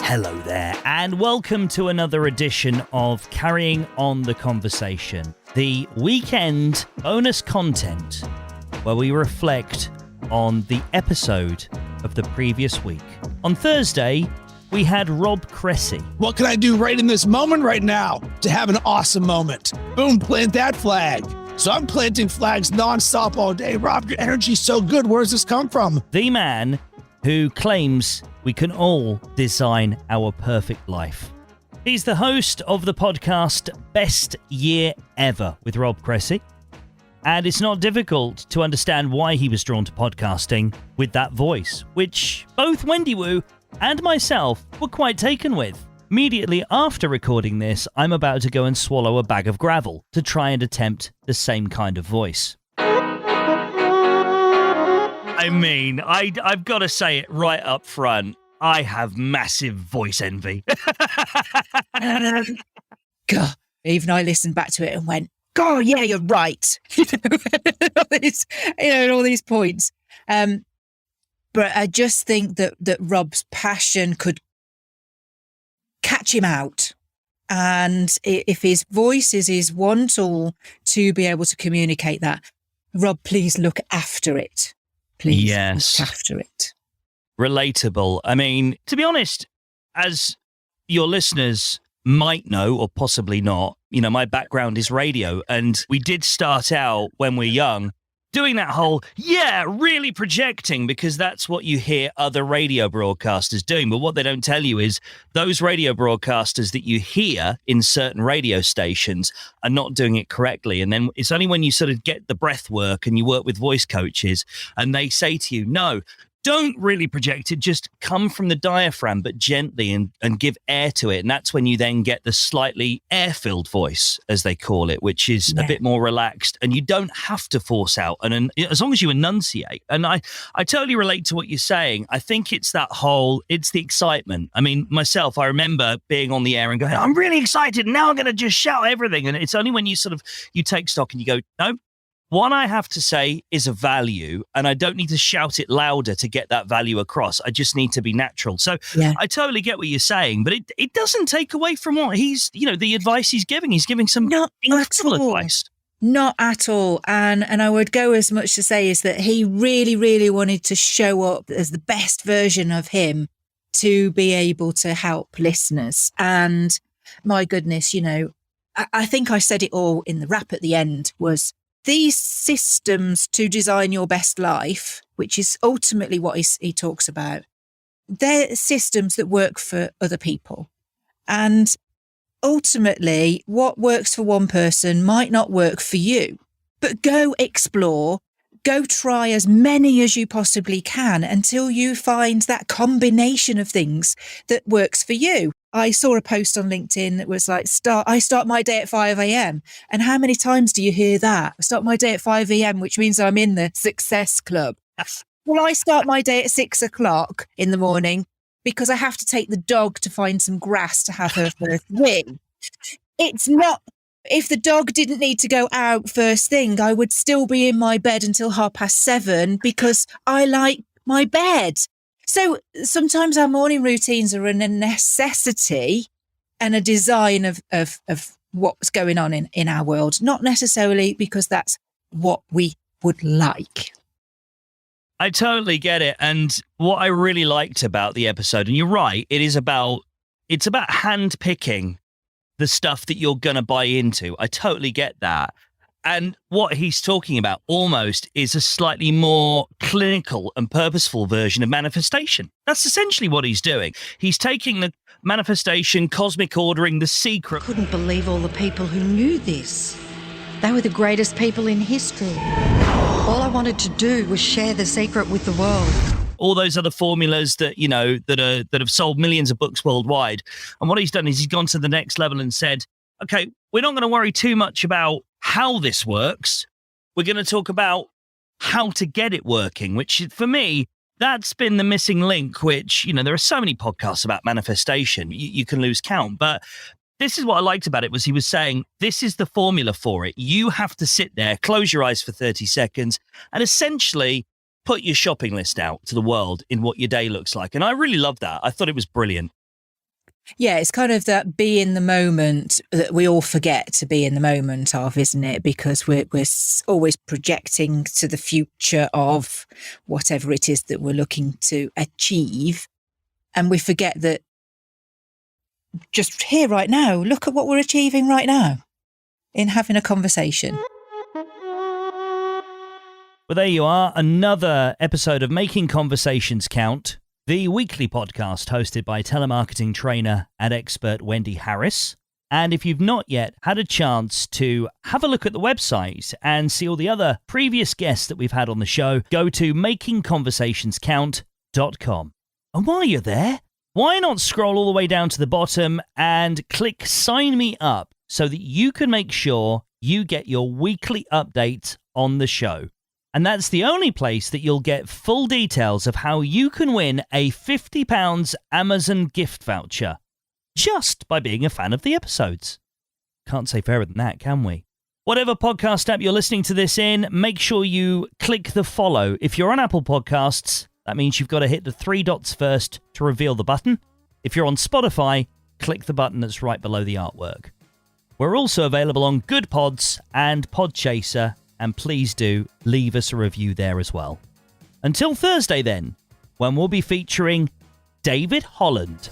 Hello there, and welcome to another edition of Carrying On the Conversation, the weekend bonus content where we reflect on the episode of the previous week. On Thursday, we had Rob Cressy. What can I do right in this moment right now to have an awesome moment? Boom, plant that flag. So I'm planting flags nonstop all day. Rob, your energy's so good. Where does this come from? The man who claims we can all design our perfect life. He's the host of the podcast Best Year Ever with Rob Cressy. And it's not difficult to understand why he was drawn to podcasting with that voice, which both Wendy Woo and myself were quite taken with. Immediately after recording this, I'm about to go and swallow a bag of gravel to try and attempt the same kind of voice. I mean, I've got to say it right up front. I have massive voice envy. God, even I listened back to it and went, God, yeah, you're right. All these points. But I just think that Rob's passion could catch him out. And if his voice is his one tool to be able to communicate that, Rob, please look after it. Please look after it. Relatable. I mean, to be honest, as your listeners might know, or possibly not, my background is radio, and we did start out when we're young doing that whole, really projecting, because that's what you hear other radio broadcasters doing. But what they don't tell you is those radio broadcasters that you hear in certain radio stations are not doing it correctly. And then it's only when you sort of get the breath work and you work with voice coaches and they say to you, no, don't really project it, just come from the diaphragm, but gently and give air to it. And that's when you then get the slightly air-filled voice, as they call it, which is a bit more relaxed. And you don't have to force out, and as long as you enunciate. And I totally relate to what you're saying. I think it's it's the excitement. I mean, myself, I remember being on the air and going, I'm really excited. Now I'm going to just shout everything. And it's only when you take stock and you go, no, what I have to say is a value, and I don't need to shout it louder to get that value across. I just need to be natural. So I totally get what you're saying, but it doesn't take away from what he's, the advice he's giving. He's giving some incredible advice. Not at all. And I would go as much to say is that he really, really wanted to show up as the best version of him to be able to help listeners. And my goodness, I think I said it all in the wrap at the end was, these systems to design your best life, which is ultimately what he talks about, they're systems that work for other people. And ultimately, what works for one person might not work for you. But go explore, go try as many as you possibly can until you find that combination of things that works for you. I saw a post on LinkedIn that was like, I start my day at 5 a.m. And how many times do you hear that? I start my day at 5 a.m., which means I'm in the success club. Well, I start my day at 6 o'clock in the morning because I have to take the dog to find some grass to have her first wee. It's not, if the dog didn't need to go out first thing, I would still be in my bed until 7:30 because I like my bed. So sometimes our morning routines are a necessity and a design of what's going on in our world, not necessarily because that's what we would like. I totally get it. And what I really liked about the episode, and you're right, it's about handpicking the stuff that you're going to buy into. I totally get that. And what he's talking about almost is a slightly more clinical and purposeful version of manifestation. That's essentially what he's doing. He's taking the manifestation, cosmic ordering, the secret. Couldn't believe all the people who knew this. They were the greatest people in history. All I wanted to do was share the secret with the world. All those other formulas that, that have sold millions of books worldwide. And what he's done is he's gone to the next level and said, okay, we're not going to worry too much about how this works. We're going to talk about how to get it working, which for me, that's been the missing link, which, there are so many podcasts about manifestation. You can lose count. But this is what I liked about it was he was saying, this is the formula for it. You have to sit there, close your eyes for 30 seconds and essentially put your shopping list out to the world in what your day looks like. And I really love that. I thought it was brilliant. Yeah, it's kind of that be in the moment that we all forget to be in the moment of, isn't it? Because we're always projecting to the future of whatever it is that we're looking to achieve. And we forget that just here right now, look at what we're achieving right now in having a conversation. Well, there you are. Another episode of Making Conversations Count, the weekly podcast hosted by telemarketing trainer and expert Wendy Harris. And if you've not yet had a chance to have a look at the website and see all the other previous guests that we've had on the show, go to makingconversationscount.com. And while you're there, why not scroll all the way down to the bottom and click Sign Me Up so that you can make sure you get your weekly updates on the show. And that's the only place that you'll get full details of how you can win a £50 Amazon gift voucher just by being a fan of the episodes. Can't say fairer than that, can we? Whatever podcast app you're listening to this in, make sure you click the follow. If you're on Apple Podcasts, that means you've got to hit the 3 dots first to reveal the button. If you're on Spotify, click the button that's right below the artwork. We're also available on Good Pods and Podchaser, and please do leave us a review there as well. Until Thursday then, when we'll be featuring David Holland.